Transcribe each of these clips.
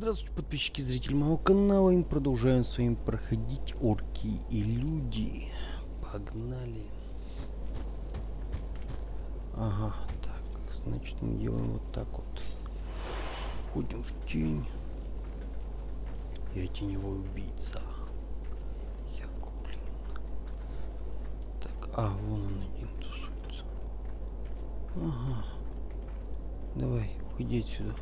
Здравствуйте, подписчики и зрители моего канала. И мы продолжаем с вами проходить орки и люди. Погнали. Ага, так, значит мы делаем вот так вот. Ходим в тень. Я теневой убийца. Я гоблин. Так, вон он один тусуется. Ага. Давай, уходи отсюда.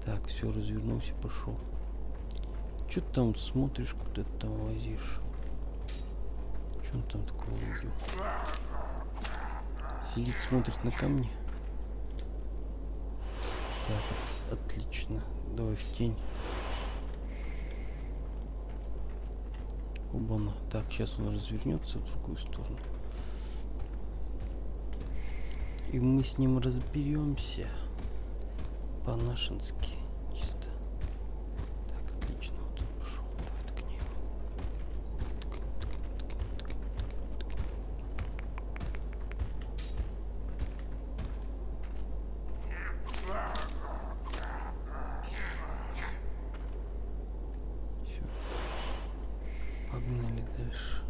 Так, все, развернулся, пошел. Че ты там смотришь, куда ты там возишь? Че он там такого увидел? Сидит, смотрит на камни. Так, отлично. Давай в тень. Оба-на. Так, сейчас он развернется в другую сторону. И мы с ним разберемся. По-нашенски. Чисто. Так, отлично. Вот он пошел. Давай ткни его. Все. Погнали дальше.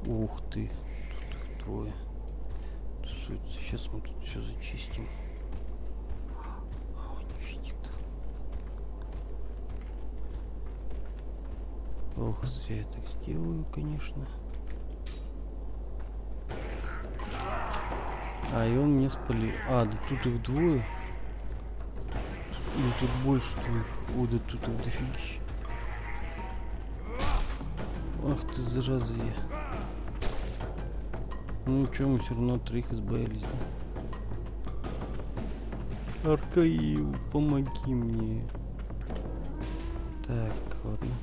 Ух ты. Двое тусуются. Сейчас мы тут все зачистим. Он не видит. Ох, зря я так сделаю, конечно. И он меня спалил. Да тут их двое. Или тут больше твоих. Да тут их дофигища. Ах ты, зараза я. Ну и что, мы все равно от троих избавились, да? Аркаил, помоги мне. Так, ладно.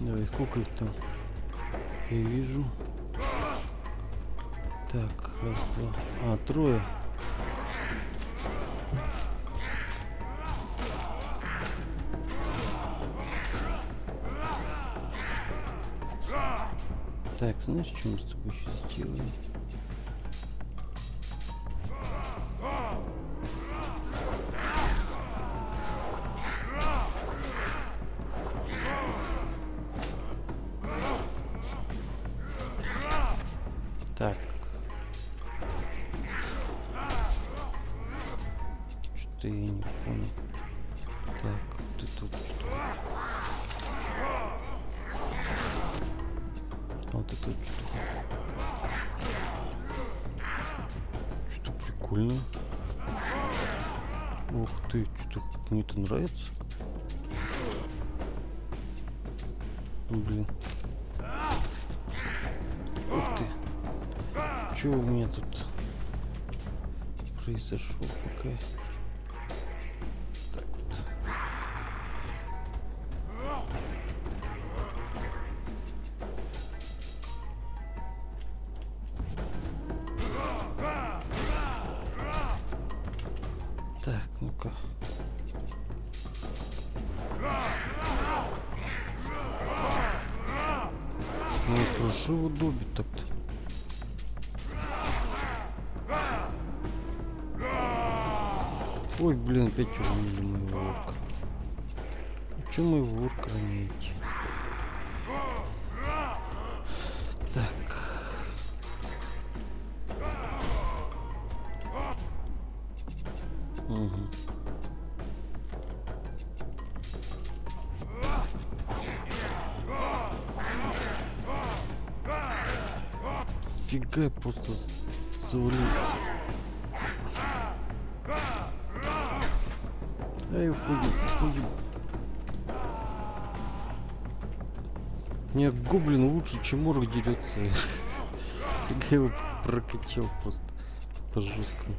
Давай, сколько их там? Я вижу. Так, раз, два. Трое. Так, знаешь, что мы с тобой сейчас сделаем? Так. Что-то я не понял. Так, ты тут что? Вот это вот что прикольно. Ух ты, что-то мне это нравится. Блин. Ух ты. Что у меня тут произошло пока? Так вот. Так, ну-ка. Ну, хорошо его добить так-то. Ой, блин, опять уронили моего орка. Чё моего орка роняете? Так. Угу. Фига, просто завалил. Уходим. Мне гоблин лучше, чем орк дерется. Фига его прокачал просто по жесткому.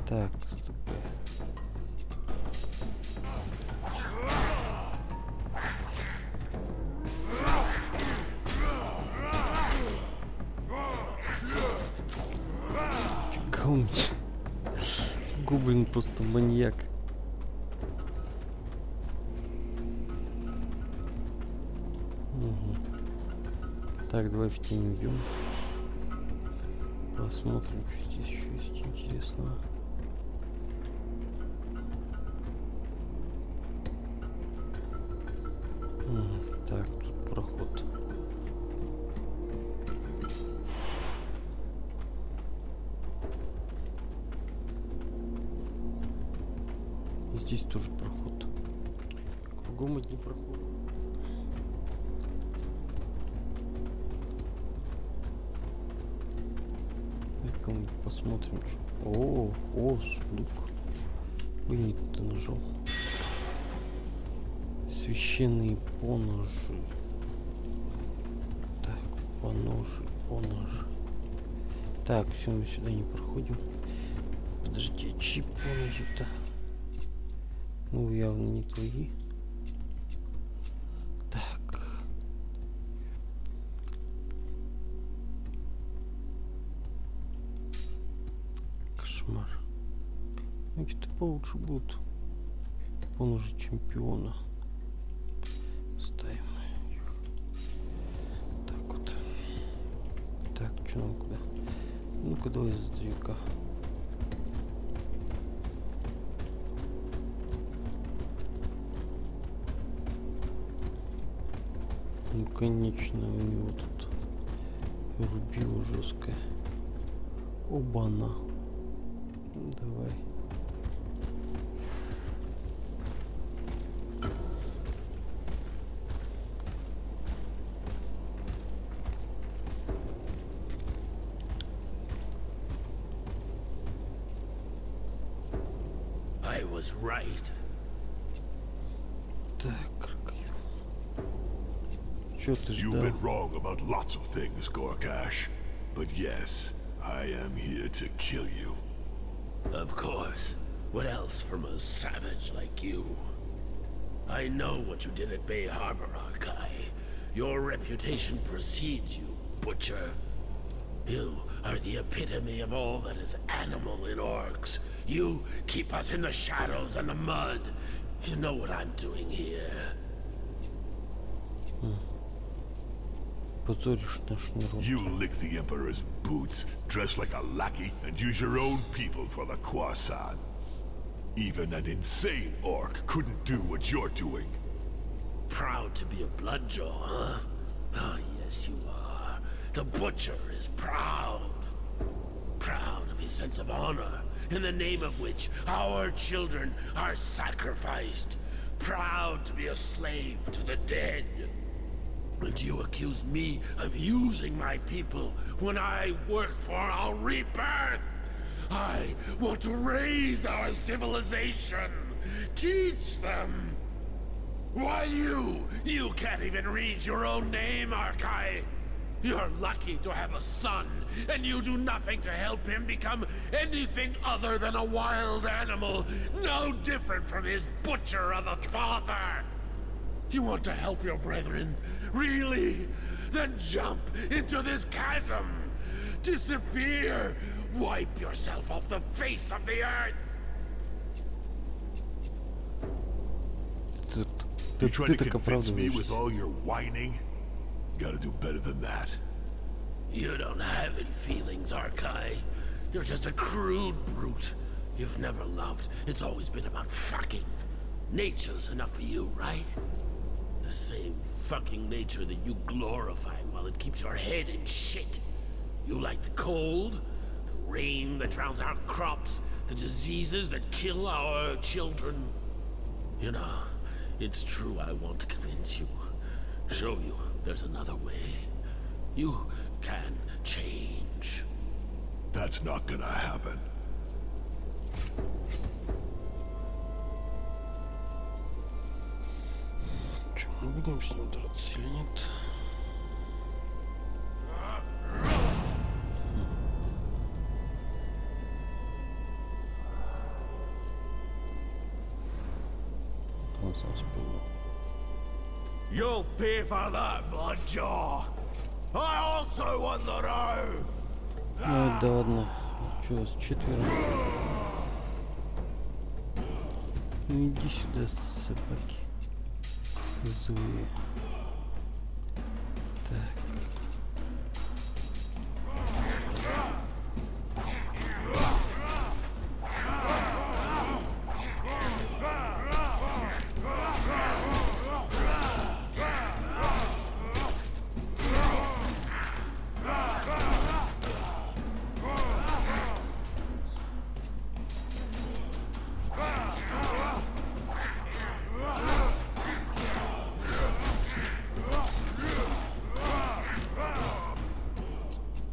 Так, стоп. помнишь? Гоблин просто маньяк. Угу. Так, давай в тень уйдем. Посмотрим, что здесь еще есть интересного. Так, тут проход. И здесь тоже проход. Кругом одни проходы. Мы посмотрим, что. О, сундук. Ой, не туда нажал. Священные поножи. Так, поножи. Так, все, мы сюда не проходим. Подожди, чьи поножи-то? Ну, явно не твои. Так. Кошмар. Какие-то получше будут. Поножи чемпиона. Ставим их. Так вот. Так, что нам куда? Ну-ка, давай издалека. Ну, конечно, у него тут рубило жесткое. Оба-на. Давай. I was right. Так, крокодил. Чё ты ждал? You've been wrong about lots of things, Gorkash. But yes, I am here to kill you. Of course. What else from a savage like you? I know what you did at Bay Harbor, Arkai. Your reputation precedes you, butcher. You are the epitome of all that is animal in orcs. You keep us in the shadows and the mud. You know what I'm doing here. Позоришь наш народ. You lick the Emperor's boots, dress like a lackey, and use your own people for the croissant. Even an insane orc couldn't do what you're doing. Proud to be a bloodjaw, huh? Oh, yes, you are. The butcher is proud. Proud of his sense of honor, in the name of which our children are sacrificed. Proud to be a slave to the dead. And you accuse me of using my people when I work for our rebirth. I want to raise our civilization. Teach them. While you can't even read your own name, Arkai. You're lucky to have a son, and you do nothing to help him become anything other than a wild animal, no different from his butcher of a father. You want to help your brethren? Really? Then jump into this chasm. Disappear. Wipe yourself off the face of the earth. You trying to convince me with all your whining? Gotta do better than that. You don't have any feelings, Arkai. You're just a crude brute. You've never loved. It's always been about fucking. Nature's enough for you, right? The same fucking nature that you glorify while it keeps your head in shit. You like the cold, the rain that drowns out crops, the diseases that kill our children. You know, it's true I want to convince you. Show you there's another way. You can change. That's not gonna happen. Че, мы будем с ним драться или нет? Он сам спал. You'll pay for that, Bloodjaw. I also want the robe. Ну да ладно. Че, вас четверо? Ну иди сюда, собаки. Злые. Так.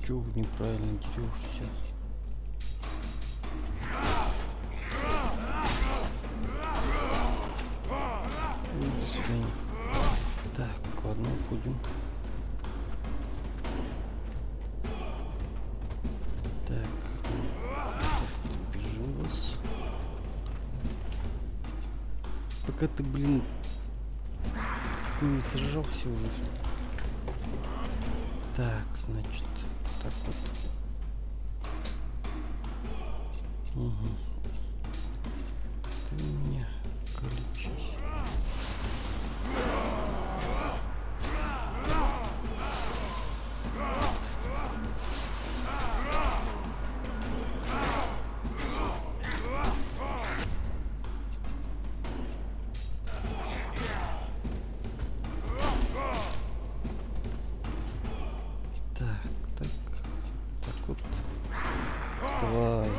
Чего неправильно дерешься? До свидания. Так, ладно, уходим. Так, бежим вас. Пока ты, блин, с ними сражался уже. Так, значит, так вот. Угу. Ты меня колечись. Так вот. Вставай.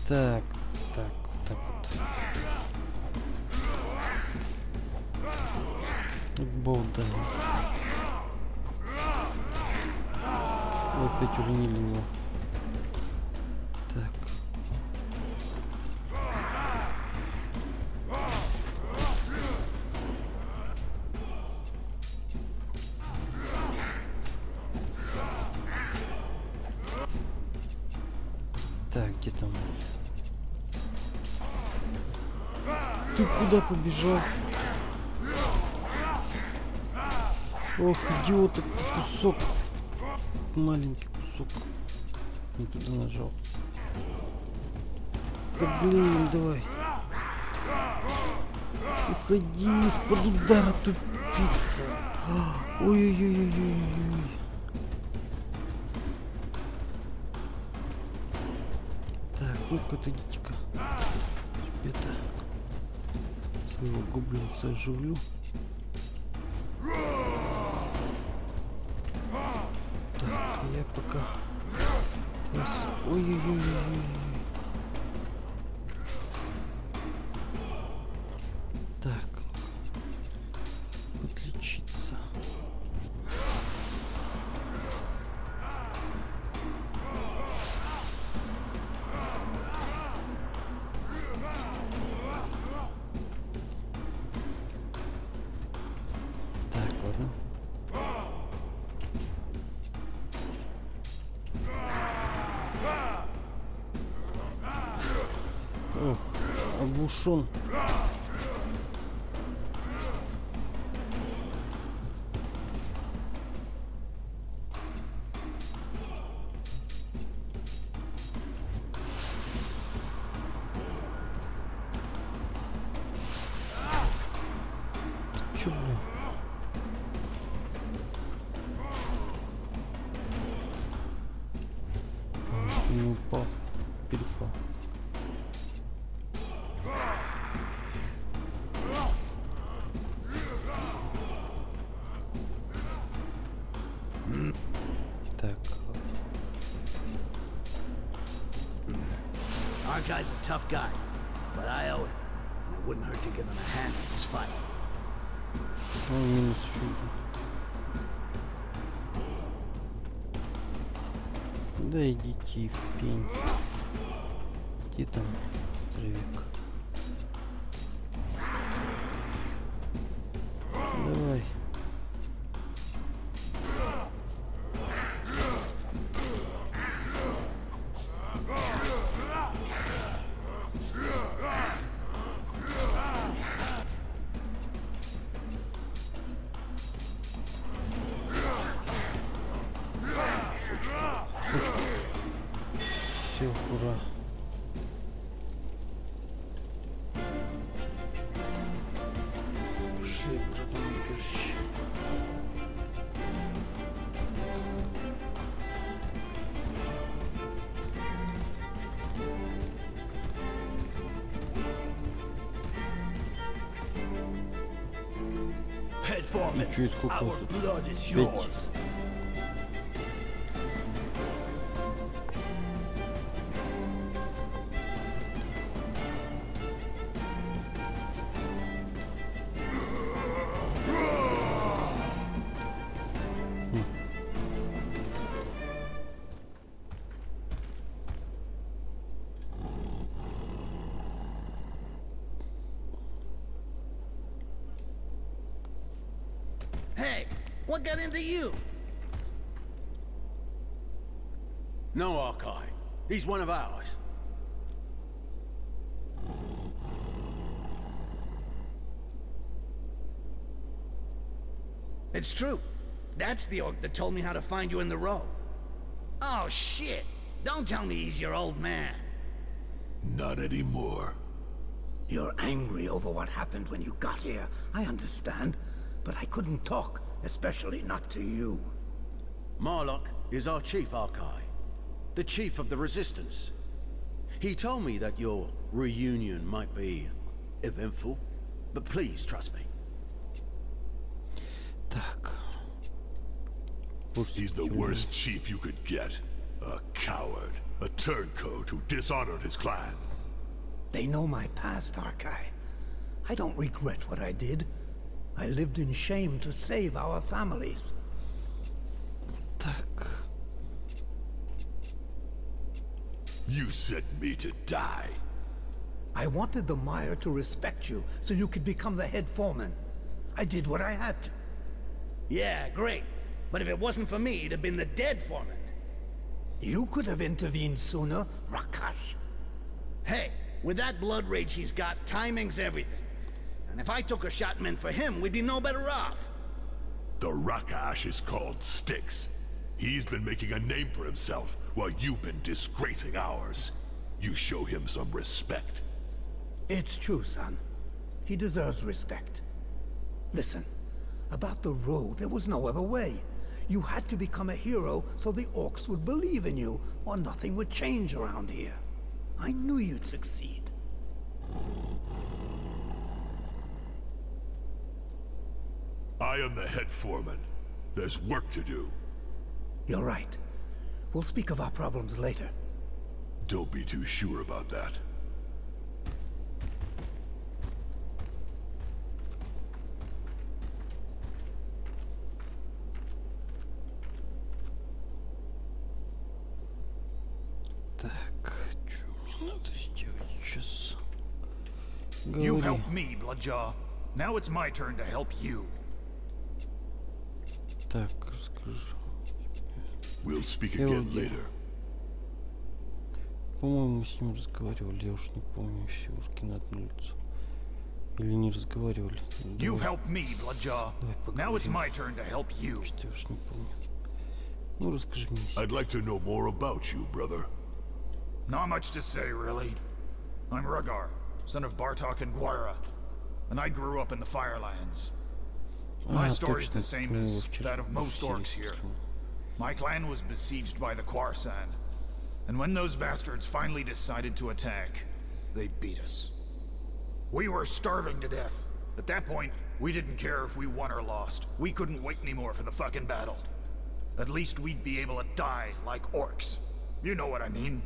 Так, так вот. Болда. Опять уронили его. Так. Так, где там? Ты куда побежал? Ох, идиота, кусок. Маленький кусок. Не туда нажал. Да блин, давай. Уходи из-под удара, тупица. Ой-ой-ой-ой-ой-ой. Так, ну-ка, отойдите-ка. Ребята, своего гоблинца оживлю. Так, я пока вас... Ой-ой-ой-ой-ой. Так, подлечиться. Так, ладно. Ох, оглушен. Ты чё, блин? Он еще не упал, перепал. Так. Our guy's a tough guy, but I owe it. And it wouldn't hurt to give him a hand in this fight. Ну, минус еще один. Да идите в пень. Где там здоровяк? Давай. foreman. И чё, и сколько у Our вас тут? blood is 5. yours. Hey, what got into you? No, Arkai. He's one of ours. It's true. That's the orc that told me how to find you in the row. Oh, shit. Don't tell me he's your old man. Not anymore. You're angry over what happened when you got here. I understand. But I couldn't talk, especially not to you. Marlock is our chief, Arkai. The chief of the Resistance. He told me that your reunion might be eventful, but please trust me. Так. He's the worst chief you could get. A coward. A turncoat who dishonored his clan. They know my past, Arkai. I don't regret what I did. I lived in shame to save our families. Так. You sent me to die. I wanted the Mire to respect you so you could become the head foreman. I did what I had to. Yeah, great. But if it wasn't for me, it'd have been the dead foreman. You could have intervened sooner, Rakash. Hey, with that blood rage he's got, timing's everything. And if I took a shot meant for him, we'd be no better off. The Rakash is called Styx. He's been making a name for himself while you've been disgracing ours. You show him some respect. It's true, son. He deserves respect. Listen, about the road, there was no other way. You had to become a hero so the orcs would believe in you, or nothing would change around here. I knew you'd succeed. I am the head foreman. There's work to do. You're right. We'll speak of our problems later. Don't be too sure about that. Так, что мне надо сделать сейчас? You've Говори. helped me, Bloodjaw. Now it's my turn to help you. Так, расскажи. We'll speak Я again вот- later. По-моему, мы с ним разговаривали, я уж не помню все урки на одно лицо. Или не разговаривали. You've Давай, helped me, Bloodjaw. давай Now it's поговорим. my turn to help you. Что я уж не помню. Ну, расскажи мне. I'd like to know more about you, brother. Not much to say, really. I'm Rhaegar, son of Bartok and Guaira, and I grew up in the Firelands. My story's точно, the same мы его as вчера that of most в orcs серии here. слушали. My clan was besieged by the Quarsan, and when those bastards finally decided to attack, they beat us. We were starving to death. At that point, we didn't care if we won or lost. We couldn't wait anymore for the fucking battle. At least we'd be able to die like orcs. You know what I mean.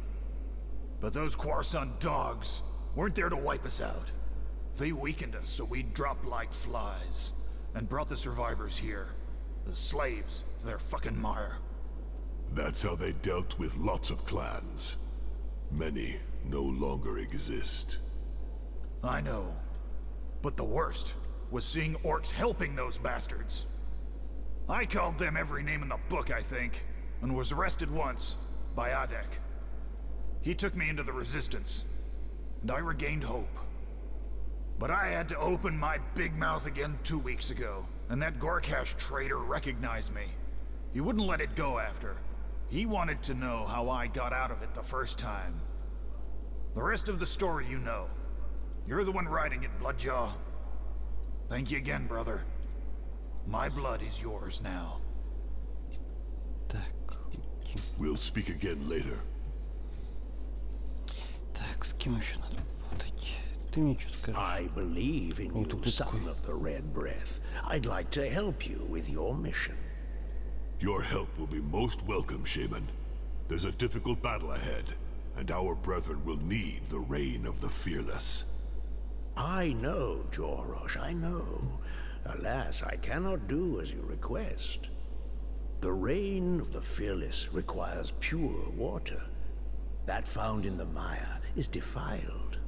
But those Quarsan dogs weren't there to wipe us out. They weakened us so we'd drop like flies, and brought the survivors here, as slaves to their fucking mire. That's how they dealt with lots of clans. Many no longer exist. I know. But the worst was seeing orcs helping those bastards. I called them every name in the book, I think, and was arrested once by Adek. He took me into the Resistance, and I regained hope. But I had to open my big mouth again 2 weeks ago, and that Gorkash traitor recognized me. He wouldn't let it go after. He wanted to know how I got out of it the first time. The rest of the story you know. You're the one writing it, Bloodjaw. Thank you again, brother. My blood is yours now. Так, Тим. We'll speak again later. Так, с кем еще надо поболтать? Ты мне что скажешь? I believe in Вот you, тут son такой. of the Red Breath. I'd like to help you with your mission. Your help will be most welcome, Shaman. There's a difficult battle ahead, and our brethren will need the reign of the fearless. I know, Jorosh, I know. Alas, I cannot do as you request. The reign of the fearless requires pure water. That found in the mire is defiled.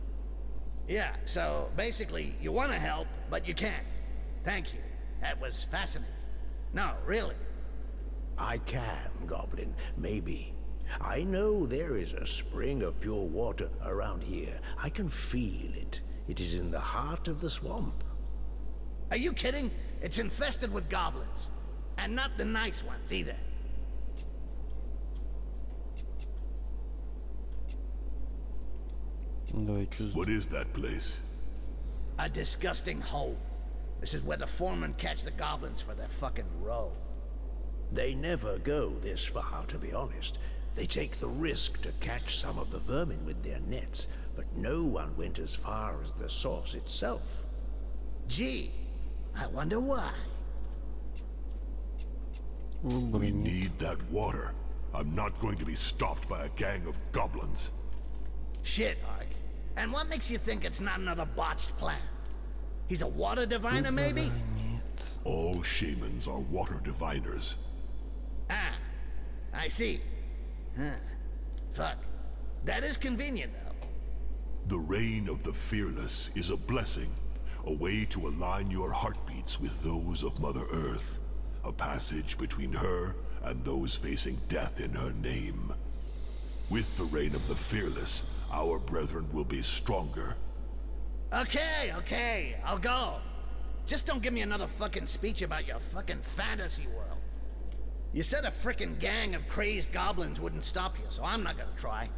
Yeah, so basically, you want to help, but you can't. Thank you. That was fascinating. No, really. I can, Goblin, maybe. I know there is a spring of pure water around here. I can feel it. It is in the heart of the swamp. Are you kidding? It's infested with goblins. And not the nice ones, either. Давай, что What is that place? A disgusting hole. This is where the foremen catch the goblins for their fucking roe. They never go this far, to be honest. They take the risk to catch some of the vermin with their nets, but no one went as far as the source itself. Gee, I wonder why. We need that water. I'm not going to be stopped by a gang of goblins. Shit, Ark. And what makes you think it's not another botched plan? He's a water diviner, maybe? Нет. All shamans are water diviners. Ah, I see. Huh. Fuck. That is convenient, though. The reign of the fearless is a blessing, a way to align your heartbeats with those of Mother Earth, a passage between her and those facing death in her name. With the reign of the fearless, our brethren will be stronger. Okay, I'll go. Just don't give me another fucking speech about your fucking fantasy world. You said a frickin' gang of crazed goblins wouldn't stop you, so I'm not gonna try.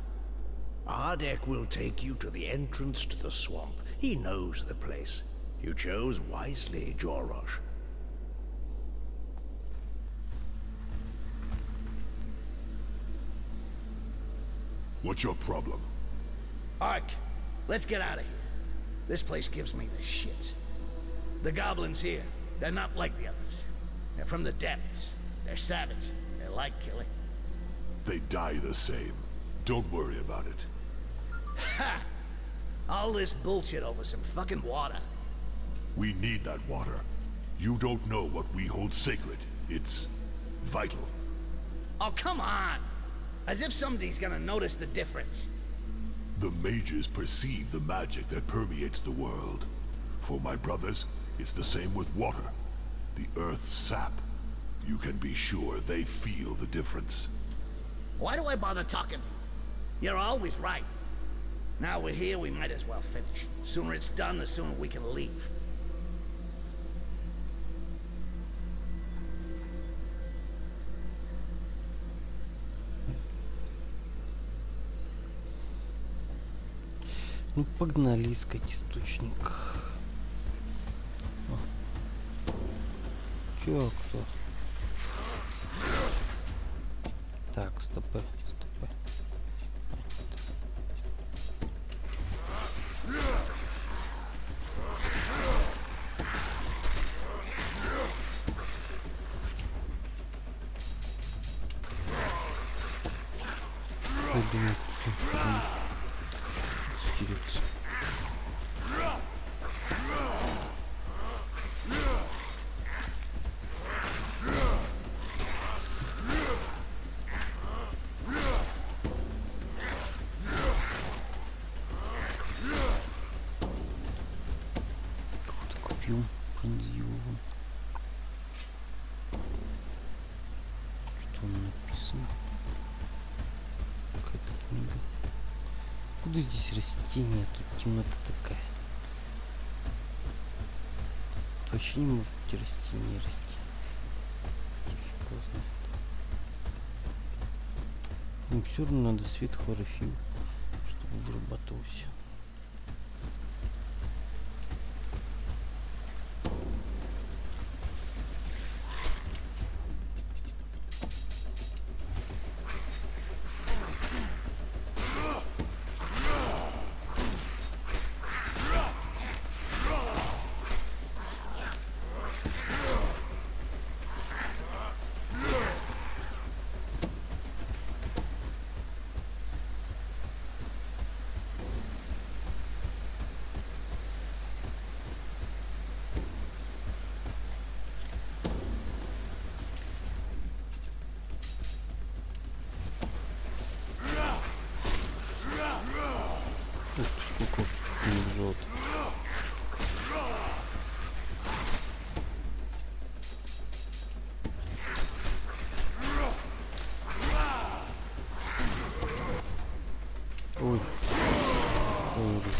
Ardek will take you to the entrance to the swamp. He knows the place. You chose wisely, Jorosh. What's your problem? Ark, let's get out of here. This place gives me the shits. The goblins here, they're not like the others. They're from the depths. They're savage. They like killing. They die the same. Don't worry about it. Ha! All this bullshit over some fucking water. We need that water. You don't know what we hold sacred. It's vital. Oh, come on! As if somebody's gonna notice the difference. The mages perceive the magic that permeates the world. For my brothers, it's the same with water. The earth's sap. You can be sure they feel the difference. Why do I bother talking to you? You're always right. Now we're here, we might as well finish. Sooner it's done, the sooner we can leave. Ну, погнали искать источник. Чё, кто? Так, стопы. Думаю, стирится. Какой-то копьем пронзил. Что написано? Какая-то книга. Откуда здесь растения? Тут темнота такая. Тут вообще не может быть растения расти. Фиг его знает. Но все равно надо свет хлорофилл, чтобы вырабатывался. Ух, сколько не лежат. Ой. Ужас.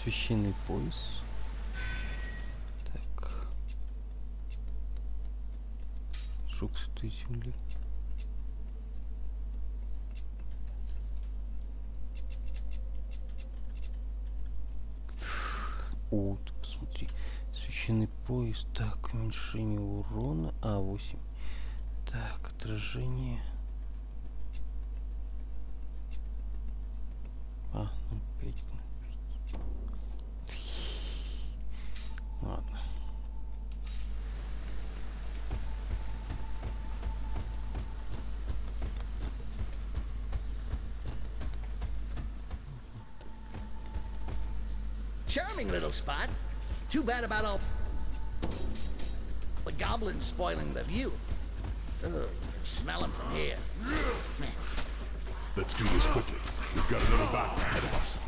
Священный пояс. Так. Шок Святой Земли. О, ты посмотри. Священный пояс. Так, уменьшение урона. А8. Так, отражение. А, ну 5. Ладно. Charming little spot. Too bad about all the goblins spoiling the view. Ugh, you can smell them from here. Man. Let's do this quickly. We've got another battle ahead of us.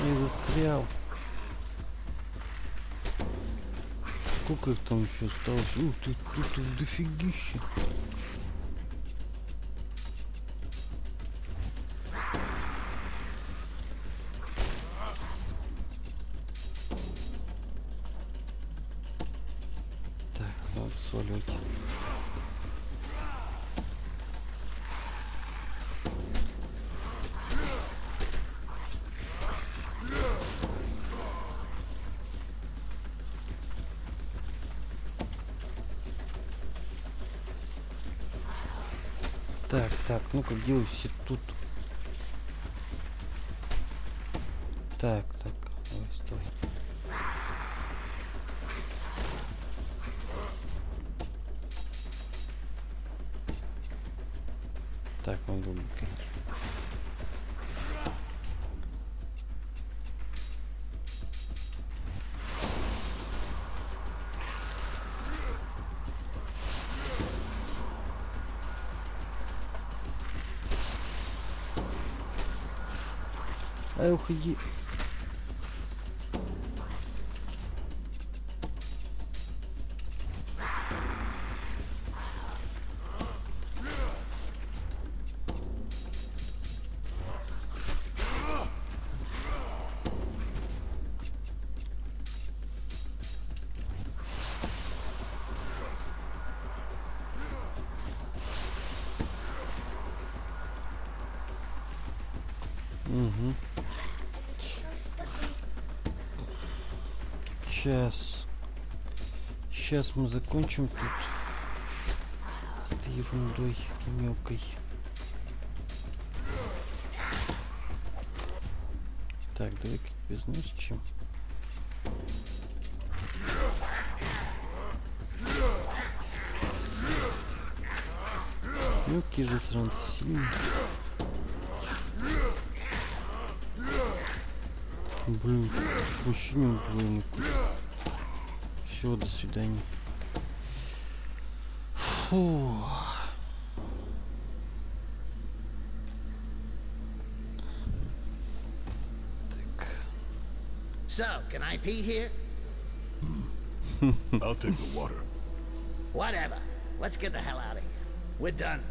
Не застрял. Сколько их там еще осталось? Ух ты, тут дофигища. Так, надо сваливать. Так, ну-ка, где вы все тут? Так, давай, стой. Так, могу бы, конечно. Ай, уходи. Угу. Сейчас мы закончим тут с этой ерундой мелкой. Так, давай-ка тебе знаешь чем? Мелкие засранцы сильные. Блин, вообще не убиваемый. Все, до свидания. Фу. Так. So, can I pee here? I'll take the water. Whatever. Let's get the hell out of here. We're done.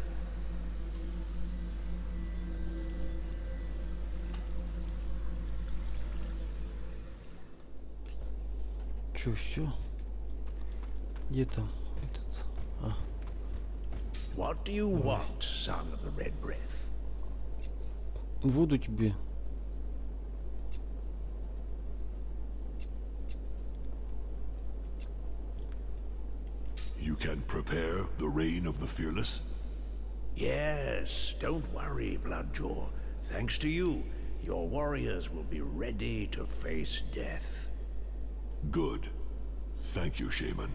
Чё, все? Где там этот? А. What do you want, son of the Red Breath? Воду тебе. You can prepare the reign of the fearless? Yes, don't worry, Bloodjaw. Thanks to you, your warriors will be ready to face death. Good. Thank you, Shaman.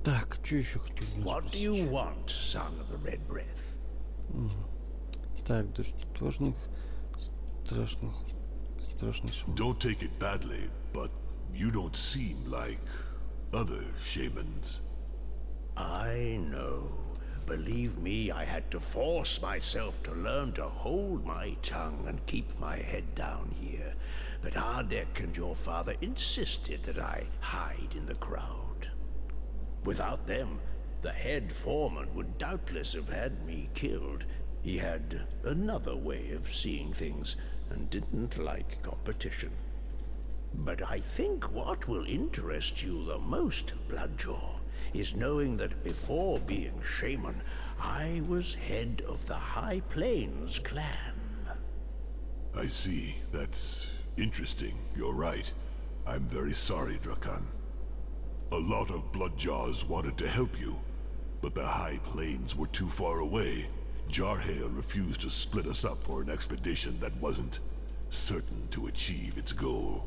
Так, что еще хотел? What do you want, son of the Red Breath? Так, да что тут важных, страшных шум. Don't take it badly, but you don't seem like other shamans. I know. Believe me, I had to force myself to learn to hold my tongue and keep my head down here. But Ardek and your father insisted that I hide in the crowd. Without them, the head foreman would doubtless have had me killed. He had another way of seeing things and didn't like competition. But I think what will interest you the most, Bloodjaw, is knowing that before being shaman, I was head of the High Plains clan. I see. That's interesting. You're right. I'm very sorry, Drakan. A lot of Bloodjaws wanted to help you, but the High Plains were too far away. Jarhail refused to split us up for an expedition that wasn't certain to achieve its goal.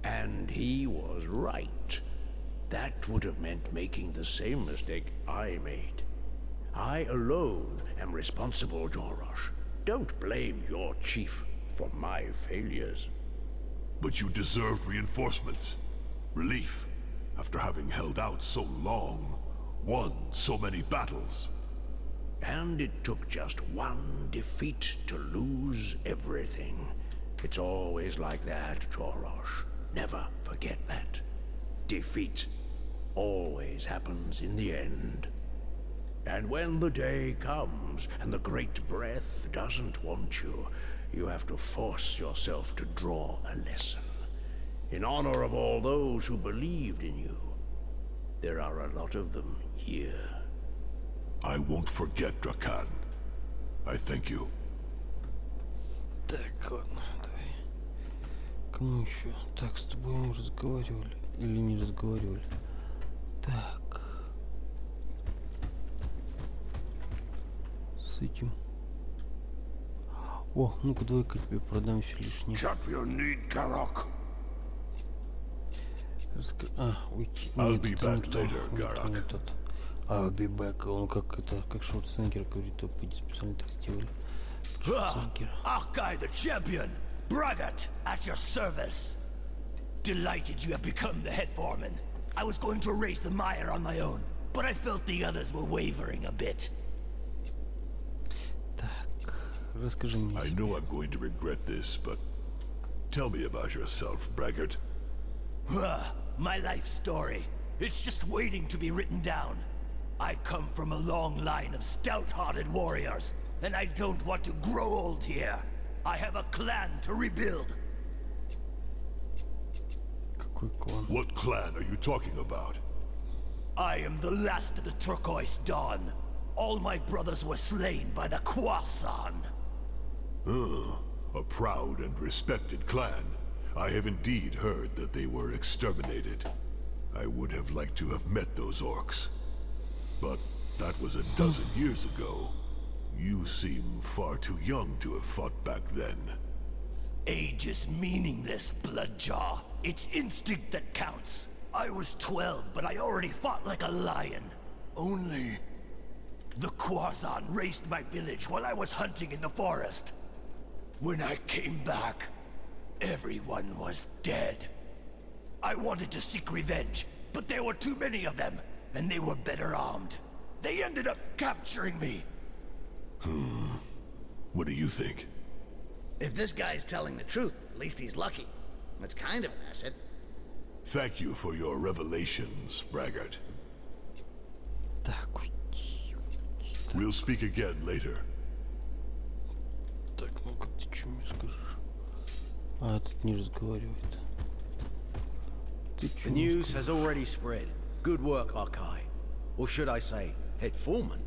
And he was right. That would have meant making the same mistake I made. I alone am responsible, Jorosh. Don't blame your chief for my failures. But you deserved reinforcements. Relief, after having held out so long, won so many battles. And it took just one defeat to lose everything. It's always like that, Jorosh. Never forget that. Defeat always happens in the end. And when the day comes and the Great Breath doesn't want you, you have to force yourself to draw a lesson. In honor of all those who believed in you. There are a lot of them here. I won't forget, Drakan. I thank you. Так, ладно, давай. Кому еще? Так, с тобой мы разговаривали или не разговаривали? Так. С этим. О, ну-ка, давай-ка тебе продам все лишнее. Уйти. I'll be back later, Garak. Не тот. I'll be back. Он как это, как Шварценеггер говорит, то пойди специально так сделали. Шварценеггер. Arkai the champion, Bragat at your service. Delighted you have become the head foreman. I was going to raise the mire on my own, but I felt the others were wavering a bit. Так, расскажи мне. I know I'm going to regret this, but tell me about yourself, Braggart. My life story. It's just waiting to be written down. I come from a long line of stout-hearted warriors, and I don't want to grow old here. I have a clan to rebuild. Какой клан? What clan are you talking about? I am the last of the Turquoise Dawn. All my brothers were slain by the Kwasan. A proud and respected clan. I have indeed heard that they were exterminated. I would have liked to have met those orcs. But that was a dozen years ago. You seem far too young to have fought back then. Age is meaningless, Bloodjaw. It's instinct that counts. I was 12, but I already fought like a lion. Only... the Kwazan raised my village while I was hunting in the forest. When I came back, everyone was dead. I wanted to seek revenge, but there were too many of them, and they were better armed. They ended up capturing me. What do you think? If this guy's telling the truth, at least he's lucky. That's kind of an asset. Thank you for your revelations, Braggart. Так, уйди. We'll speak again later. Так, ну-ка, ты что мне скажешь? А, тут не разговаривает. Ты The что news has already spread. Good work, Arkai. Or should I say, head foreman.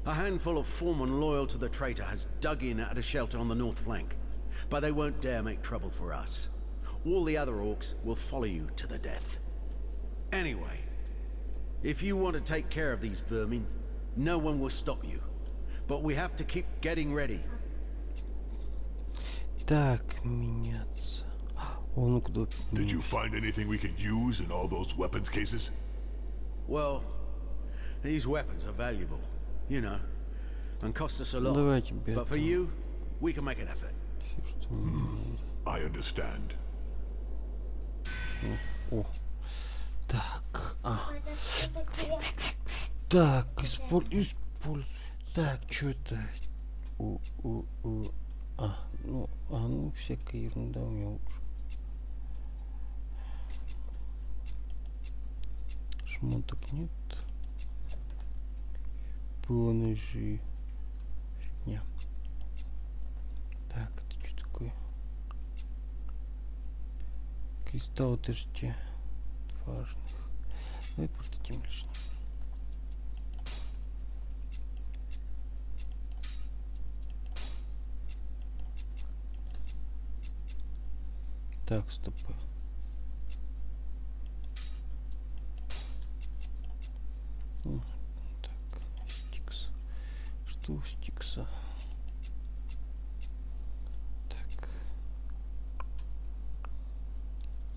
A handful of foremen loyal to the traitor has dug in at a shelter on the north flank, but they won't dare make trouble for us. All the other orcs will follow you to the death. Anyway, if you want to take care of these vermin, no one will stop you. But we have to keep getting ready. Так, меняться. О, ну куда? Did you find anything we could use in all those weapons cases? Well, these weapons are valuable, you know, and cost us a lot. Давай тебе But for это. you, we can make an effort. Всё, что мне надо. I understand. О. Так, Так, используй. Так, что это? Ну, всякая ерунда у меня лучше. Шмоток нет. Поножи. Фигня. Так, это что такое? Кристалл, это же те важных. Давай продадим лишнее. Так, стоп. Так, стикс. Что у стикса? Так.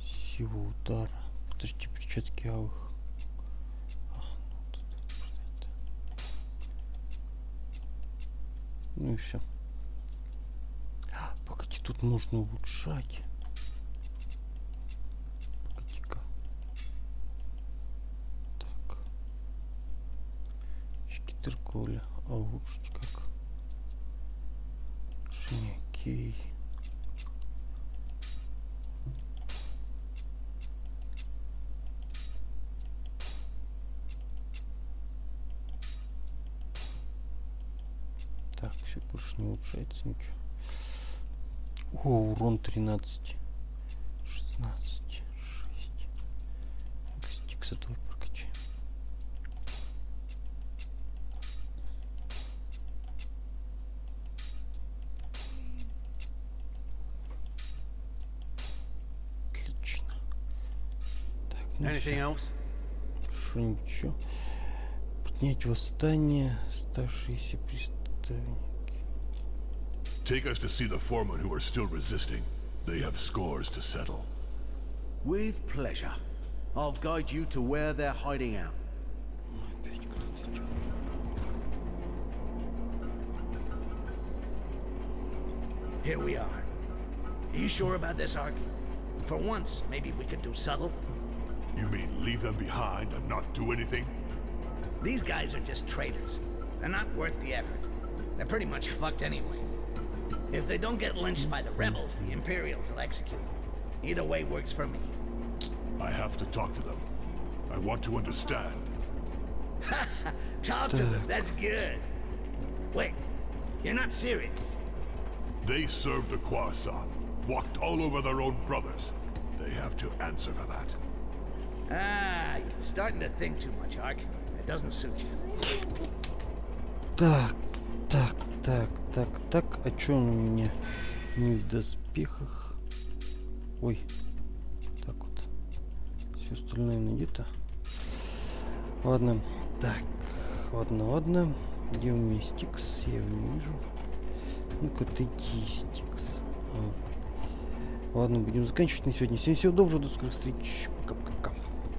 Сила удара. Подожди, перчатки алых. Ну и все. Погоди, тут можно улучшать. Погоди-ка. Так. Очки торговля. А улучшить как? Улучшение. Окей. Так, все больше не улучшается ничего. О, урон 13. 16. 6. Стикса твой прокачай. Отлично. Так, ну Anything всё. else? Что-нибудь еще? Поднять восстание, оставшиеся приставники. Take us to see the foremen who are still resisting. They have scores to settle. With pleasure. I'll guide you to where they're hiding out. Опять кто-то идет. Here we are. Are you sure about this, Ark? For once, maybe we could do subtle. You mean leave them behind and not do anything? These guys are just traitors. They're not worth the effort. They're pretty much fucked anyway. If they don't get lynched by the rebels, the Imperials will execute them. Either way works for me. I have to talk to them. I want to understand. Talk to them, that's good. Wait, you're not serious? They served the Khoisan, walked all over their own brothers. They have to answer for that. Ah, you're starting to think too much, Ark. It doesn't suit you. Так. А чё он у меня не в доспехах? Ой. Так вот. Все остальное где-то. Ладно. Так. Ладно. Где у меня стикс? Я его не вижу. Ну-ка ты иди, стикс. Ладно, будем заканчивать на сегодня. Всем всего доброго, до скорых встреч. Пока.